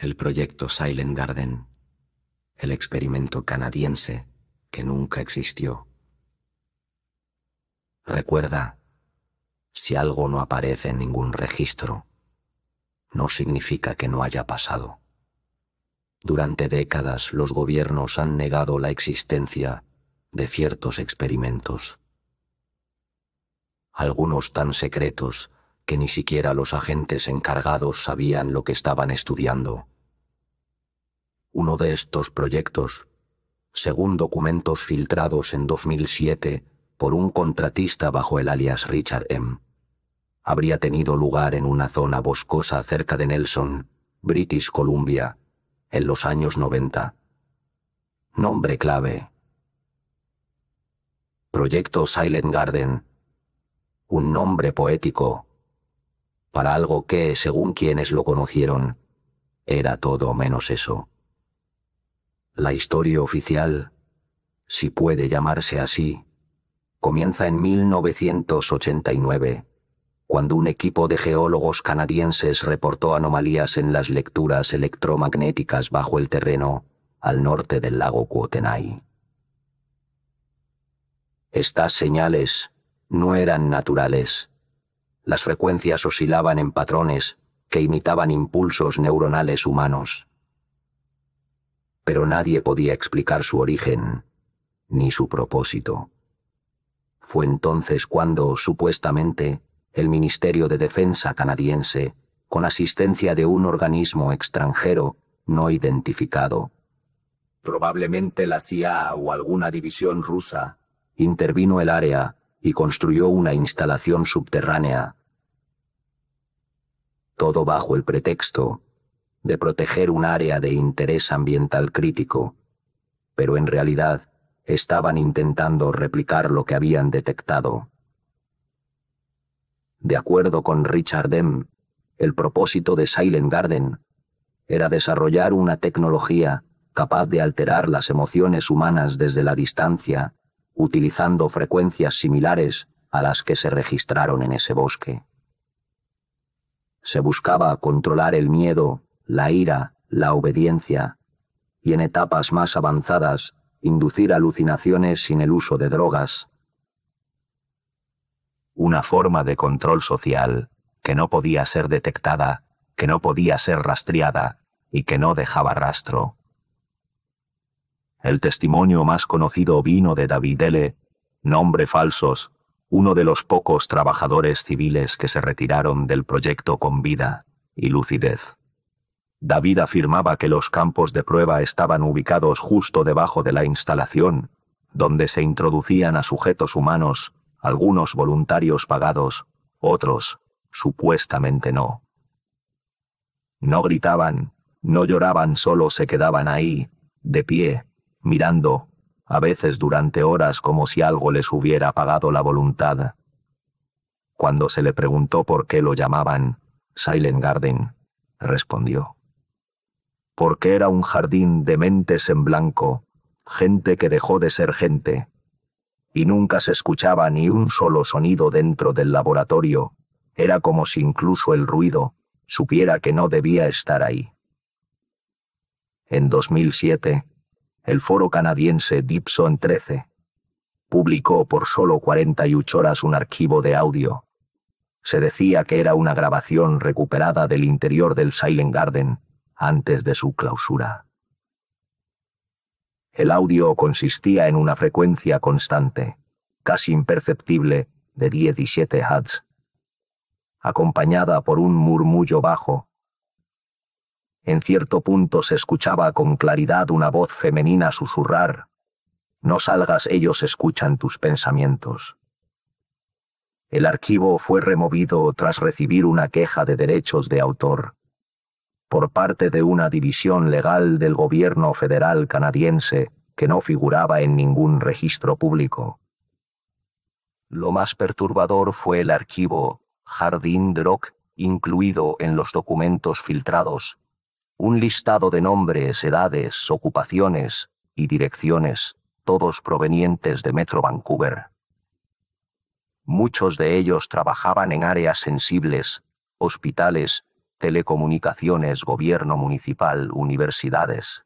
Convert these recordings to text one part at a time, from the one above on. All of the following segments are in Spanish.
El proyecto Silent Garden, el experimento canadiense que nunca existió. Recuerda, si algo no aparece en ningún registro, no significa que no haya pasado. Durante décadas los gobiernos han negado la existencia de ciertos experimentos, algunos tan secretos que ni siquiera los agentes encargados sabían lo que estaban estudiando. Uno de estos proyectos, según documentos filtrados en 2007 por un contratista bajo el alias Richard M., habría tenido lugar en una zona boscosa cerca de Nelson, British Columbia, en los años 90. Nombre clave: Proyecto Silent Garden. Un nombre poético para algo que, según quienes lo conocieron, era todo menos eso. La historia oficial, si puede llamarse así, comienza en 1989, cuando un equipo de geólogos canadienses reportó anomalías en las lecturas electromagnéticas bajo el terreno al norte del lago Kootenay. Estas señales no eran naturales. Las frecuencias oscilaban en patrones que imitaban impulsos neuronales humanos. Pero nadie podía explicar su origen ni su propósito. Fue entonces cuando, supuestamente, el Ministerio de Defensa canadiense, con asistencia de un organismo extranjero no identificado, probablemente la CIA o alguna división rusa, intervino el área y construyó una instalación subterránea. Todo bajo el pretexto de proteger un área de interés ambiental crítico, pero en realidad estaban intentando replicar lo que habían detectado. De acuerdo con Richard M., el propósito de Silent Garden era desarrollar una tecnología capaz de alterar las emociones humanas desde la distancia, utilizando frecuencias similares a las que se registraron en ese bosque. Se buscaba controlar el miedo, la ira, la obediencia, y en etapas más avanzadas, inducir alucinaciones sin el uso de drogas. Una forma de control social que no podía ser detectada, que no podía ser rastreada y que no dejaba rastro. El testimonio más conocido vino de David L., nombre falsos, uno de los pocos trabajadores civiles que se retiraron del proyecto con vida y lucidez. David afirmaba que los campos de prueba estaban ubicados justo debajo de la instalación, donde se introducían a sujetos humanos, algunos voluntarios pagados, otros, supuestamente no. No gritaban, no lloraban, solo se quedaban ahí, de pie, mirando, a veces durante horas como si algo les hubiera apagado la voluntad. Cuando se le preguntó por qué lo llamaban Silent Garden, respondió: porque era un jardín de mentes en blanco, gente que dejó de ser gente, y nunca se escuchaba ni un solo sonido dentro del laboratorio. Era como si incluso el ruido supiera que no debía estar ahí. En 2007, el foro canadiense Dipson 13 publicó por solo 48 horas un archivo de audio. Se decía que era una grabación recuperada del interior del Silent Garden antes de su clausura. El audio consistía en una frecuencia constante, casi imperceptible, de 17 Hz, acompañada por un murmullo bajo. En cierto punto se escuchaba con claridad una voz femenina susurrar: no salgas, ellos escuchan tus pensamientos. El archivo fue removido tras recibir una queja de derechos de autor por parte de una división legal del gobierno federal canadiense que no figuraba en ningún registro público. Lo más perturbador fue el archivo Jardín de Rock incluido en los documentos filtrados, un listado de nombres, edades, ocupaciones y direcciones, todos provenientes de Metro Vancouver. Muchos de ellos trabajaban en áreas sensibles, hospitales, telecomunicaciones, gobierno municipal, universidades.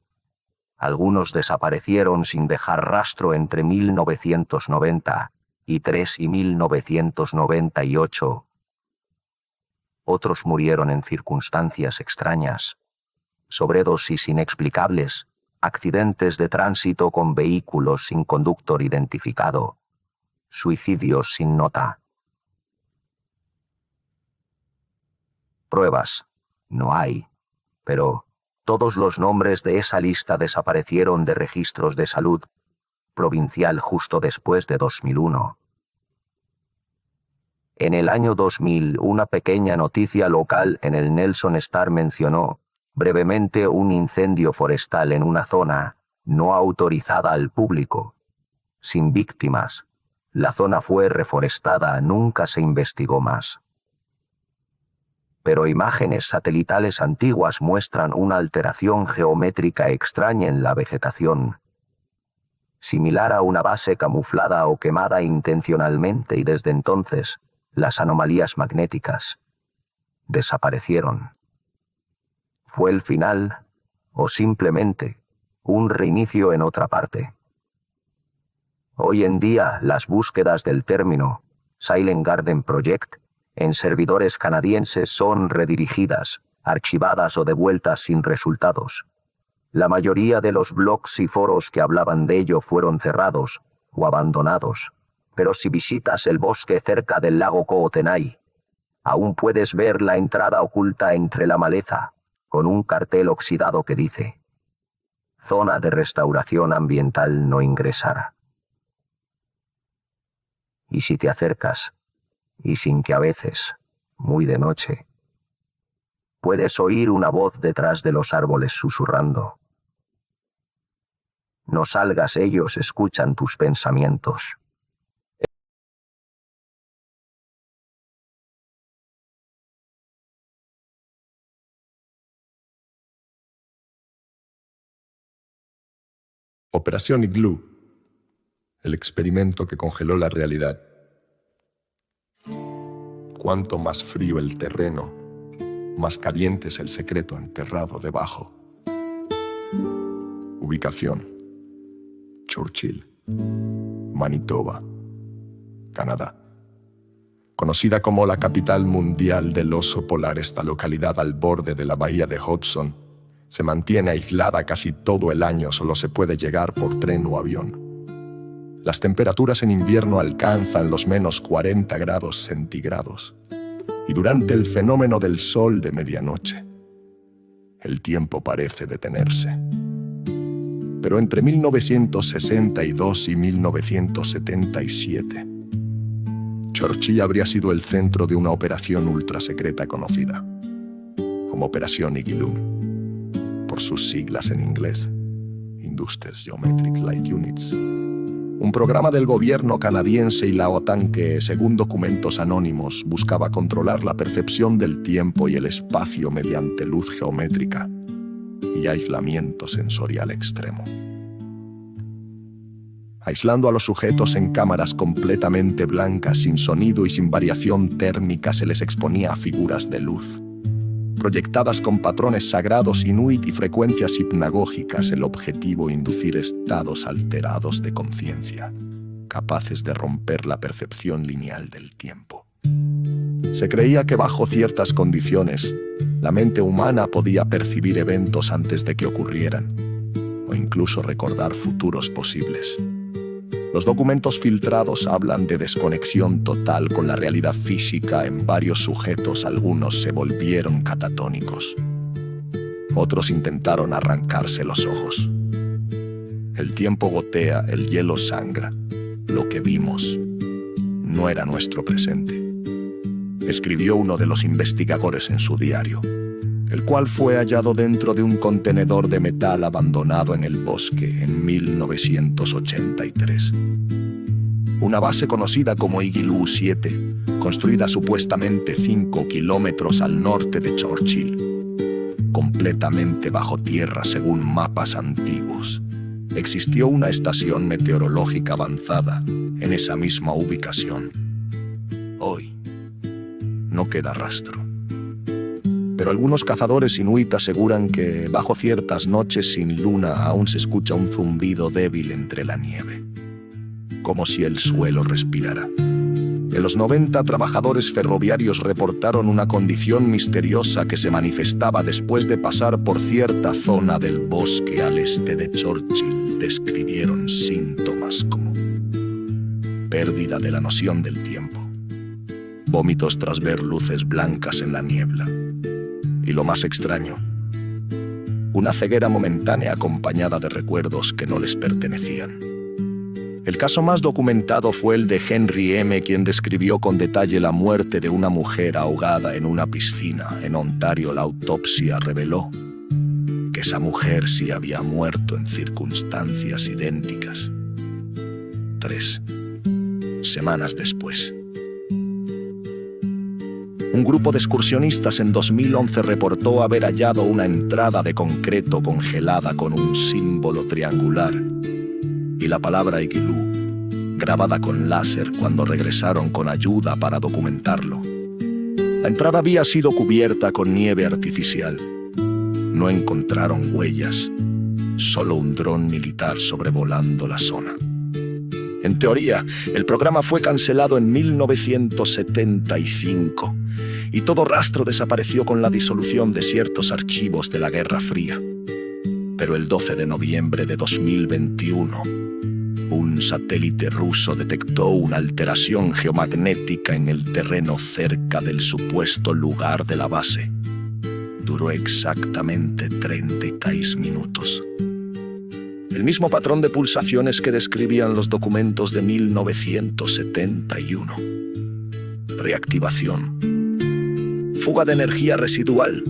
Algunos desaparecieron sin dejar rastro entre 1993 y 1998. Otros murieron en circunstancias extrañas, sobredosis inexplicables, accidentes de tránsito con vehículos sin conductor identificado, suicidios sin nota. Pruebas no hay, pero todos los nombres de esa lista desaparecieron de registros de salud provincial justo después de 2001. En el año 2000, una pequeña noticia local en el Nelson Star mencionó brevemente un incendio forestal en una zona no autorizada al público, sin víctimas. La zona fue reforestada, nunca se investigó más. Pero imágenes satelitales antiguas muestran una alteración geométrica extraña en la vegetación, similar a una base camuflada o quemada intencionalmente, y desde entonces las anomalías magnéticas desaparecieron. ¿Fue el final o simplemente un reinicio en otra parte? Hoy en día las búsquedas del término Silent Garden Project en servidores canadienses son redirigidas, archivadas o devueltas sin resultados. La mayoría de los blogs y foros que hablaban de ello fueron cerrados o abandonados, pero si visitas el bosque cerca del lago Kootenay, aún puedes ver la entrada oculta entre la maleza, con un cartel oxidado que dice: Zona de restauración ambiental, no ingresar. Y si te acercas, y sin que a veces, muy de noche, puedes oír una voz detrás de los árboles susurrando: no salgas, ellos escuchan tus pensamientos. Operación Igloo, el experimento que congeló la realidad. Cuanto más frío el terreno, más caliente es el secreto enterrado debajo. Ubicación: Churchill, Manitoba, Canadá. Conocida como la capital mundial del oso polar, esta localidad al borde de la bahía de Hudson se mantiene aislada casi todo el año, solo se puede llegar por tren o avión. Las temperaturas en invierno alcanzan los menos 40 grados centígrados, y durante el fenómeno del sol de medianoche, el tiempo parece detenerse. Pero entre 1962 y 1977, Churchill habría sido el centro de una operación ultrasecreta conocida como Operación Igloo, por sus siglas en inglés, Industrial Geometric Light Units. Un programa del gobierno canadiense y la OTAN que, según documentos anónimos, buscaba controlar la percepción del tiempo y el espacio mediante luz geométrica y aislamiento sensorial extremo. Aislando a los sujetos en cámaras completamente blancas, sin sonido y sin variación térmica, se les exponía a figuras de luz proyectadas con patrones sagrados inuit y frecuencias hipnagógicas, el objetivo inducir estados alterados de conciencia, capaces de romper la percepción lineal del tiempo. Se creía que bajo ciertas condiciones, la mente humana podía percibir eventos antes de que ocurrieran, o incluso recordar futuros posibles. Los documentos filtrados hablan de desconexión total con la realidad física en varios sujetos. Algunos se volvieron catatónicos. Otros intentaron arrancarse los ojos. El tiempo gotea, el hielo sangra. Lo que vimos no era nuestro presente, escribió uno de los investigadores en su diario, el cual fue hallado dentro de un contenedor de metal abandonado en el bosque en 1983. Una base conocida como Igloo 7, construida supuestamente 5 kilómetros al norte de Churchill, completamente bajo tierra según mapas antiguos. Existió una estación meteorológica avanzada en esa misma ubicación. Hoy no queda rastro. Pero algunos cazadores inuit aseguran que bajo ciertas noches sin luna aún se escucha un zumbido débil entre la nieve, como si el suelo respirara. En los 90, trabajadores ferroviarios reportaron una condición misteriosa que se manifestaba después de pasar por cierta zona del bosque al este de Churchill. Describieron síntomas como pérdida de la noción del tiempo, vómitos tras ver luces blancas en la niebla y, lo más extraño, una ceguera momentánea acompañada de recuerdos que no les pertenecían. El caso más documentado fue el de Henry M., quien describió con detalle la muerte de una mujer ahogada en una piscina en Ontario. La autopsia reveló que esa mujer sí había muerto en circunstancias idénticas 3 semanas después. Un grupo de excursionistas en 2011 reportó haber hallado una entrada de concreto congelada con un símbolo triangular y la palabra Igloo grabada con láser cuando regresaron con ayuda para documentarlo. La entrada había sido cubierta con nieve artificial. No encontraron huellas, solo un dron militar sobrevolando la zona. En teoría, el programa fue cancelado en 1975 y todo rastro desapareció con la disolución de ciertos archivos de la Guerra Fría. Pero el 12 de noviembre de 2021, un satélite ruso detectó una alteración geomagnética en el terreno cerca del supuesto lugar de la base. Duró exactamente 36 minutos. El mismo patrón de pulsaciones que describían los documentos de 1971. Reactivación, fuga de energía residual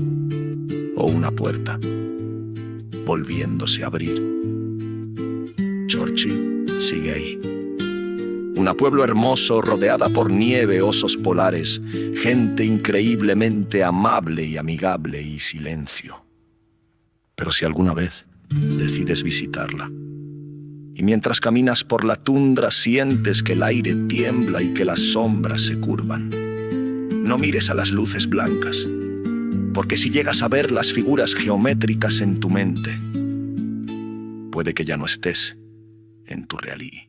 o una puerta volviéndose a abrir. Churchill sigue ahí. Un pueblo hermoso rodeada por nieve, osos polares, gente increíblemente amable y amigable y silencio. Pero si alguna vez decides visitarla y mientras caminas por la tundra sientes que el aire tiembla y que las sombras se curvan, no mires a las luces blancas, porque si llegas a ver las figuras geométricas en tu mente, puede que ya no estés en tu realidad.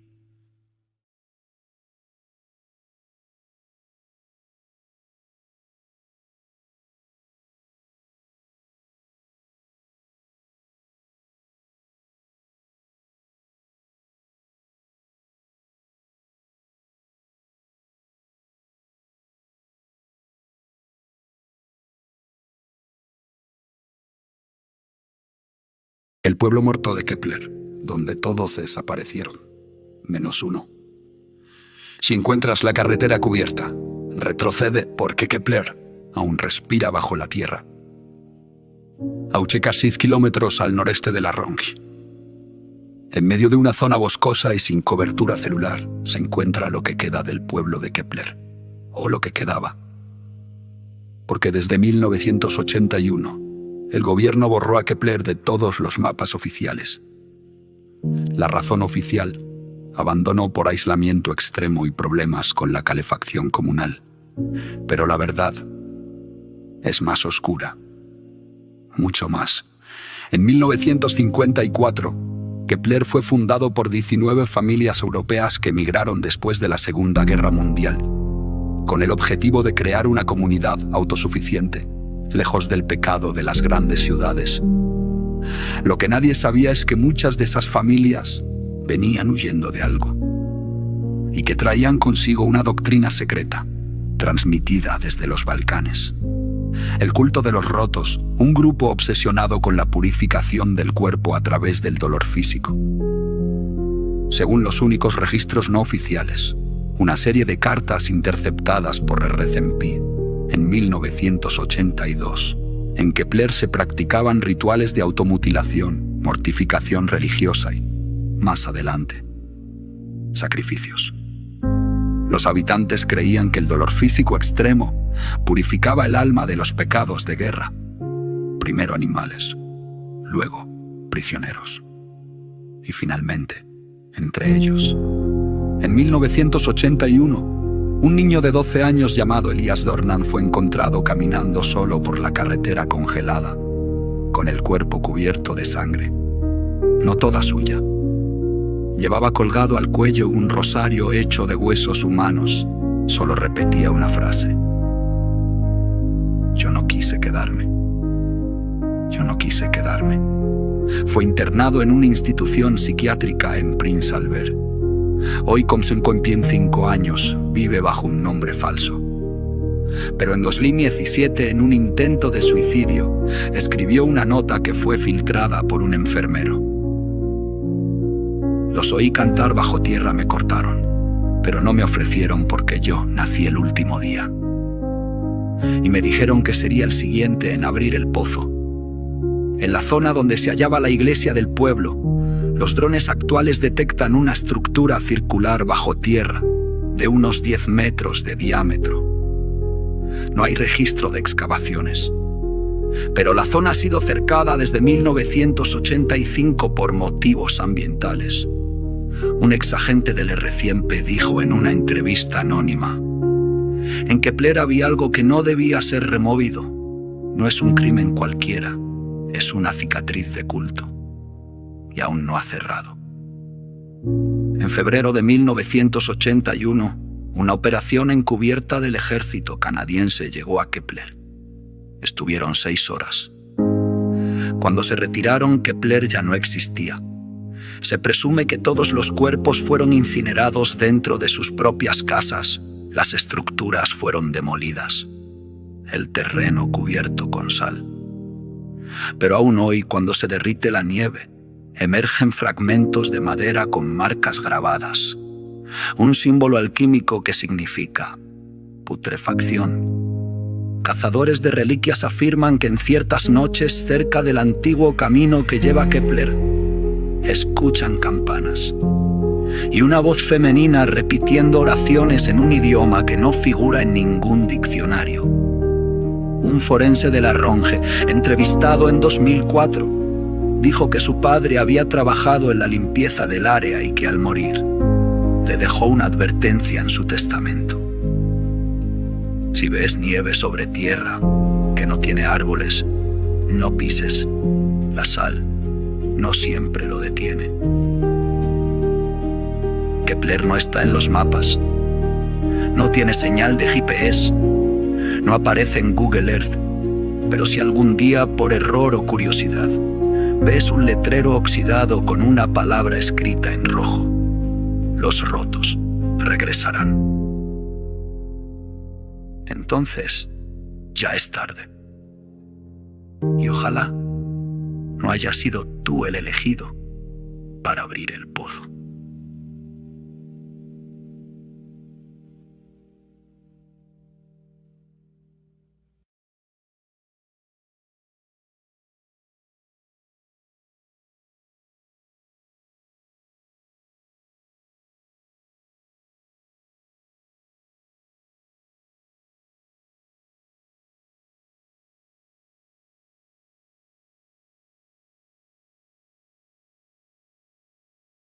El pueblo muerto de Kepler, donde todos desaparecieron, menos uno. Si encuentras la carretera cubierta, retrocede porque Kepler aún respira bajo la tierra. A unos 6 kilómetros al noreste de la Ronge, en medio de una zona boscosa y sin cobertura celular, se encuentra lo que queda del pueblo de Kepler, o lo que quedaba. Porque desde 1981, el gobierno borró a Kepler de todos los mapas oficiales. La razón oficial: abandono por aislamiento extremo y problemas con la calefacción comunal. Pero la verdad es más oscura. Mucho más. En 1954, Kepler fue fundado por 19 familias europeas que emigraron después de la Segunda Guerra Mundial, con el objetivo de crear una comunidad autosuficiente, lejos del pecado de las grandes ciudades. Lo que nadie sabía es que muchas de esas familias venían huyendo de algo y que traían consigo una doctrina secreta, transmitida desde los Balcanes. El culto de los rotos, un grupo obsesionado con la purificación del cuerpo a través del dolor físico. Según los únicos registros no oficiales, una serie de cartas interceptadas por RCMP en 1982, en Kepler se practicaban rituales de automutilación, mortificación religiosa y, más adelante, sacrificios. Los habitantes creían que el dolor físico extremo purificaba el alma de los pecados de guerra. Primero animales, luego prisioneros y finalmente entre ellos. En 1981, Un niño de 12 años llamado Elías Dornan fue encontrado caminando solo por la carretera congelada, con el cuerpo cubierto de sangre. No toda suya. Llevaba colgado al cuello un rosario hecho de huesos humanos. Solo repetía una frase. Yo no quise quedarme. Yo no quise quedarme. Fue internado en una institución psiquiátrica en Prince Albert. Hoy, con 55 años, vive bajo un nombre falso. Pero en 2017, en un intento de suicidio, escribió una nota que fue filtrada por un enfermero. Los oí cantar bajo tierra, me cortaron, pero no me ofrecieron porque yo nací el último día. Y me dijeron que sería el siguiente en abrir el pozo. En la zona donde se hallaba la iglesia del pueblo, los drones actuales detectan una estructura circular bajo tierra de unos 10 metros de diámetro. No hay registro de excavaciones, pero la zona ha sido cercada desde 1985 por motivos ambientales. Un exagente del RCMP dijo en una entrevista anónima: en Kepler había algo que no debía ser removido. No es un crimen cualquiera, es una cicatriz de culto. Y aún no ha cerrado. En febrero de 1981, una operación encubierta del ejército canadiense llegó a Kepler. Estuvieron 6 horas. Cuando se retiraron, Kepler ya no existía. Se presume que todos los cuerpos fueron incinerados dentro de sus propias casas. Las estructuras fueron demolidas. El terreno cubierto con sal. Pero aún hoy, cuando se derrite la nieve, emergen fragmentos de madera con marcas grabadas, un símbolo alquímico que significa putrefacción. Cazadores de reliquias afirman que en ciertas noches cerca del antiguo camino que lleva a Kepler, escuchan campanas y una voz femenina repitiendo oraciones en un idioma que no figura en ningún diccionario. Un forense de La Ronge, entrevistado en 2004, dijo que su padre había trabajado en la limpieza del área y que al morir le dejó una advertencia en su testamento. Si ves nieve sobre tierra que no tiene árboles, no pises. La sal no siempre lo detiene. Kepler no está en los mapas. No tiene señal de GPS. No aparece en Google Earth. Pero si algún día, por error o curiosidad, ves un letrero oxidado con una palabra escrita en rojo, los rotos regresarán. Entonces, ya es tarde. Y ojalá no hayas sido tú el elegido para abrir el pozo.